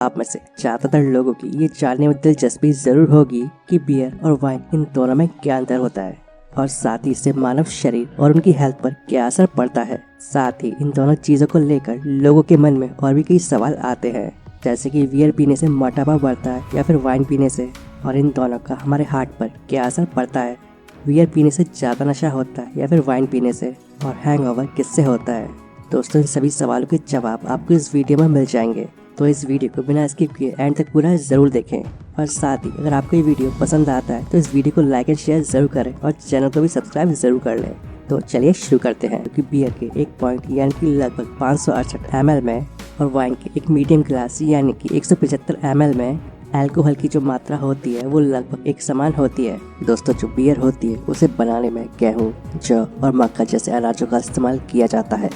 आप में से ज्यादातर लोगों की ये जानने में दिलचस्पी जरूर होगी कि बियर और वाइन इन दोनों में क्या अंतर होता है और साथ ही इससे मानव शरीर और उनकी हेल्थ पर क्या असर पड़ता है। साथ ही इन दोनों चीजों को लेकर लोगों के मन में और भी कई सवाल आते हैं, जैसे कि बियर पीने से मोटापा बढ़ता है या फिर वाइन पीने से, और इन दोनों का हमारे हार्ट पर क्या असर पड़ता है। बियर पीने से ज्यादा नशा होता है या फिर वाइन पीने से, और हैंगओवर किससे होता है। दोस्तों, इन सभी सवालों के जवाब आपको इस वीडियो में मिल जाएंगे, तो इस वीडियो को बिना स्किप किए एंड तक पूरा जरूर देखें। और साथ ही अगर आपको ये वीडियो पसंद आता है तो इस वीडियो को लाइक एंड शेयर जरूर करें और चैनल को भी सब्सक्राइब जरूर कर लें। तो चलिए शुरू करते हैं। क्योंकि बियर के एक पॉइंट यानी कि लगभग 568 ml में और वाइन के एक मीडियम ग्लास यानी कि 175 ml में अल्कोहल की जो मात्रा होती है वो लगभग एक समान होती है। दोस्तों, जो बियर होती है उसे बनाने में गेहूँ, जौ और मक्का जैसे अनाजों का इस्तेमाल किया जाता है,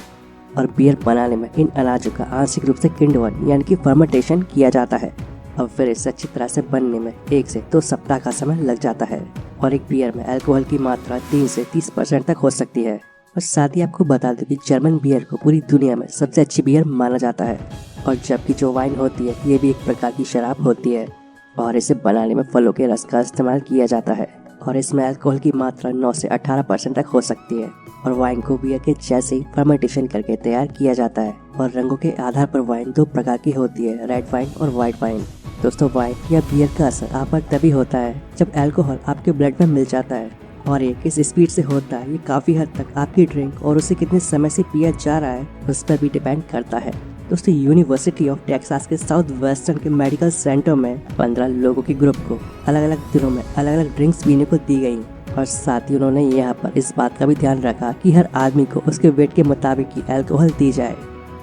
और बियर बनाने में इन अनाजों का आंशिक रूप से किण्वन यानी कि फर्मेंटेशन किया जाता है, और फिर इसे अच्छी तरह से बनने में 1 से 2 सप्ताह का समय लग जाता है। और एक बियर में अल्कोहल की मात्रा 3 से 30% तक हो सकती है। और साथ ही आपको बता दें कि जर्मन बियर को पूरी दुनिया में सबसे अच्छी बियर माना जाता है, और जबकि जो वाइन होती है ये भी एक प्रकार की शराब होती है, और इसे बनाने में फलों के रस का इस्तेमाल किया जाता है, और इसमें अल्कोहल की मात्रा 9 से 18% तक हो सकती है। और वाइन को बियर के जैसे ही फर्मेंटेशन करके तैयार किया जाता है। और रंगों के आधार पर वाइन 2 प्रकार की होती है, रेड वाइन और व्हाइट वाइन। दोस्तों, वाइन या बियर का असर आप पर तभी होता है जब अल्कोहल आपके ब्लड में मिल जाता है, और ये किस स्पीड से होता है ये काफी हद तक आपकी ड्रिंक और उसे कितने समय से पिया जा रहा है उस पर भी डिपेंड करता है। दोस्तों, यूनिवर्सिटी ऑफ टेक्सास के साउथ वेस्टर्न के मेडिकल सेंटर में 15 लोगों के ग्रुप को अलग अलग दिनों में अलग अलग ड्रिंक्स पीने को दी गयी, और साथ ही उन्होंने यहाँ पर इस बात का भी ध्यान रखा कि हर आदमी को उसके वेट के मुताबिक ही अल्कोहल दी जाए,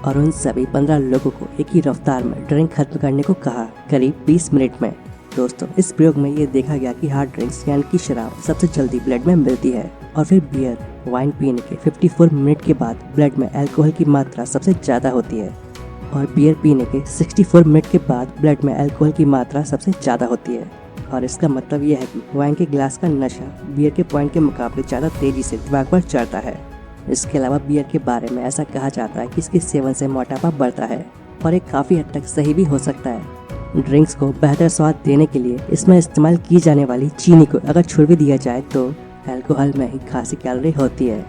और उन सभी 15 लोगों को एक ही रफ्तार में ड्रिंक खत्म करने को कहा, करीब 20 मिनट में। दोस्तों, इस प्रयोग में ये देखा गया कि हार्ड ड्रिंक्स यानी कि शराब सबसे जल्दी ब्लड में मिलती है, और फिर बियर वाइन पीने के 54 मिनट के बाद ब्लड में अल्कोहल की मात्रा सबसे ज्यादा होती है, और बियर पीने के 64 मिनट के बाद ब्लड में अल्कोहल की मात्रा सबसे ज्यादा होती है। और इसका मतलब यह है कि वाइन के ग्लास का नशा बियर के पॉइंट के मुकाबले ज्यादा तेजी से दिमाग पर चढ़ता है। इसके अलावा बियर के बारे में ऐसा कहा जाता है कि इसके सेवन से मोटापा बढ़ता है, और ये काफी हद तक सही भी हो सकता है। ड्रिंक्स को बेहतर स्वाद देने के लिए इसमें इस्तेमाल की जाने वाली चीनी को अगर छोड़ भी दिया जाए तो अल्कोहल में ही खासी कैलोरी होती है।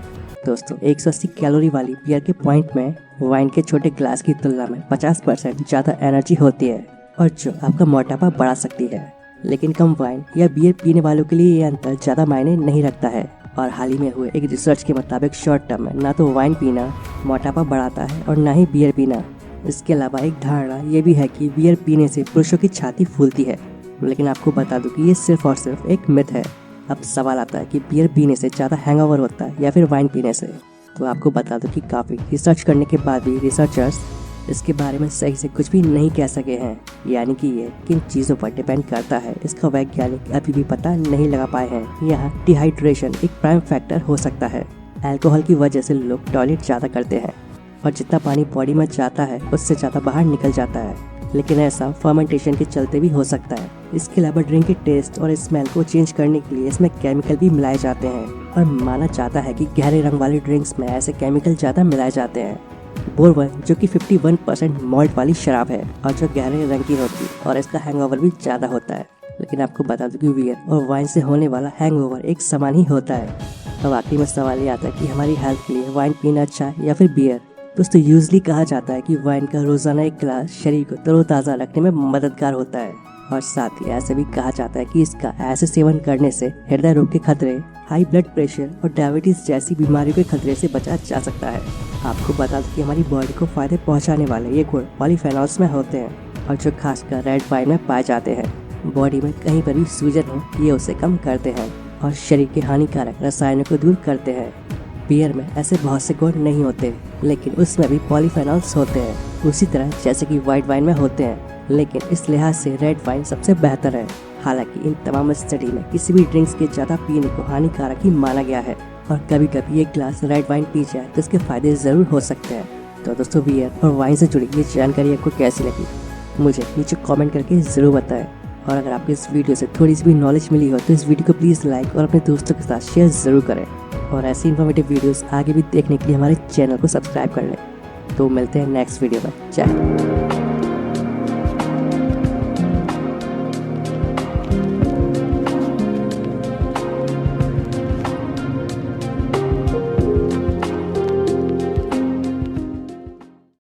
दोस्तों, 180 कैलोरी वाली बियर के पॉइंट में वाइन के छोटे ग्लास की तुलना में 50% ज्यादा एनर्जी होती है, और जो आपका मोटापा बढ़ा सकती है। लेकिन कम वाइन या बियर पीने वालों के लिए ये अंतर ज्यादा मायने नहीं रखता है, और हाल ही में हुए एक रिसर्च के मुताबिक शॉर्ट टर्म में ना तो वाइन पीना मोटापा बढ़ाता है और ना ही बियर पीना। इसके अलावा एक धारणा ये भी है कि बियर पीने से पुरुषों की छाती फूलती है, लेकिन आपको बता दूं कि ये सिर्फ और सिर्फ एक मिथ है। अब सवाल आता है कि बियर पीने से ज्यादा हैंगओवर होता है या फिर वाइन पीने से। तो आपको बता दूं कि काफी रिसर्च करने के बाद भी रिसर्चर्स इसके बारे में सही से कुछ भी नहीं कह सके हैं, यानी कि ये किन चीज़ों पर डिपेंड करता है इसका वैज्ञानिक अभी भी पता नहीं लगा पाए हैं। यहाँ डिहाइड्रेशन एक प्राइम फैक्टर हो सकता है। अल्कोहल की वजह से लोग टॉयलेट ज़्यादा करते हैं, और जितना पानी बॉडी में जाता है उससे ज़्यादा बाहर निकल जाता है, लेकिन ऐसा फर्मेंटेशन के चलते भी हो सकता है। इसके अलावा ड्रिंक के टेस्ट और स्मेल को चेंज करने के लिए इसमें केमिकल भी मिलाए जाते हैं, और माना जाता है कि गहरे रंग वाले ड्रिंक्स में ऐसे केमिकल ज़्यादा मिलाए जाते हैं। बोरवन जो कि 51% मॉल्ट वाली शराब है, और जो गहरे रंग की होती है, और इसका हैंगओवर भी ज़्यादा होता है। लेकिन आपको बता दूं कि बियर और वाइन से होने वाला हैंगओवर एक समान ही होता है। अब आखिरी में सवाल ये आता है कि हमारी हेल्थ के लिए वाइन पीना अच्छा है या फिर बियर। दोस्तों, यूजली कहा जाता है कि वाइन का रोजाना एक गिलास शरीर को तरोताज़ा रखने में मददगार होता है, और साथ ही ऐसे भी कहा जाता है कि इसका ऐसे सेवन करने से हृदय रोग के खतरे, हाई ब्लड प्रेशर और डायबिटीज जैसी बीमारियों के खतरे से बचा जा सकता है। आपको बता दें कि हमारी बॉडी को फायदे पहुंचाने वाले ये गुण पॉलीफेनॉल्स में होते हैं, और जो खासकर रेड वाइन में पाए जाते हैं। बॉडी में कहीं पर भी सूजन हो ये उसे कम करते हैं, और शरीर के हानिकारक रसायनों को दूर करते हैं। बियर में ऐसे बहुत से गुण नहीं होते, लेकिन उसमें भी पॉलीफेनॉल्स होते हैं, उसी तरह जैसे कि व्हाइट वाइन में होते हैं। लेकिन इस लिहाज से रेड वाइन सबसे बेहतर है। हालांकि इन तमाम स्टडी में किसी भी ड्रिंक्स के ज़्यादा पीने को हानिकारक ही माना गया है, और कभी कभी एक ग्लास रेड वाइन पी जाए तो इसके फायदे ज़रूर हो सकते हैं। तो दोस्तों, बियर और वाइन से जुड़ी ये जानकारी आपको कैसी लगी मुझे नीचे कमेंट करके ज़रूर बताएं। और अगर आपको इस वीडियो से थोड़ी सी भी नॉलेज मिली हो तो इस वीडियो को प्लीज़ लाइक और अपने दोस्तों के साथ शेयर ज़रूर करें, और ऐसी इन्फॉर्मेटिव वीडियोस आगे भी देखने के लिए हमारे चैनल को सब्सक्राइब कर लें। तो मिलते हैं नेक्स्ट वीडियो में। जय हिंद।